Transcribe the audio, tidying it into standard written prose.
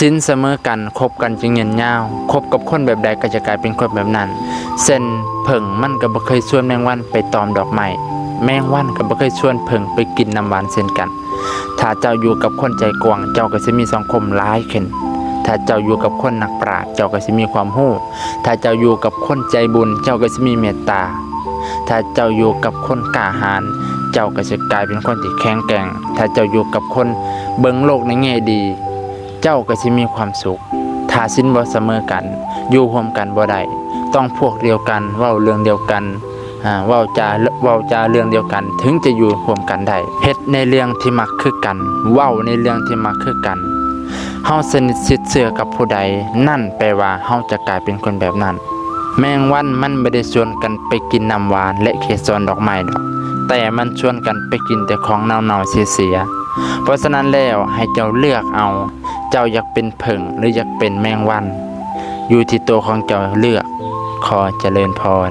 สินเสมอกันคบกันจึงยืนยาวคบกับคนแบบใดก็จะกลายเป็นคนแบบนั้นเส้นเผิ่งมันก็บ่เคยชวนแมงวันไปตอมดอกไม้แมงวันก็บ่เคยชวนเผิ่งไปกินน้ำหวานเช่นกันถ้าเจ้าอยู่กับคนใจกว้างเจ้าก็สิมีสังคมหลายขึ้นถ้าเจ้าอยู่กับคนนักปราชญ์เจ้าก็สิมีความรู้ถ้าเจ้าอยู่กับคนใจบุญเจ้าก็สิมีเมตตาถ้าเจ้าอยู่กับคนกล้าหาญเจ้าก็จะกลายเป็นคนที่แข็งแกร่งถ้าเจ้าอยู่กับคนเบิ่งโลกในแง่ดีเจ้าก็สิมีความสุขถ้าสินบ่เสมอกันอยู่ร่วมกันบ่ได้ต้องพวกเดียวกันเว้าเรื่องเดียวกันเว้าจาเรื่องเดียวกันถึงจะอยู่ร่วมกันได้เฮ็ดในเรื่องที่มักคือกันเว้าในเรื่องที่มักคือกันเฮาสนิทชิดเชื่อกับผู้ใดนั่นแปลว่าเฮาจะกลายเป็นคนแบบนั้นแมงวันมันไม่ได้ชวนกันไปกินน้ำหวานและเกสรดอกไม้ดอกแต่มันชวนกันไปกินแต่ของเน่าๆเสียๆเพราะฉะนั้นแล้วให้เจ้าเลือกเอาเจ้าอยากเป็นผึ่งหรืออยากเป็นแมงวันอยู่ที่ตัวของเจ้าเลือกขอเจริญพร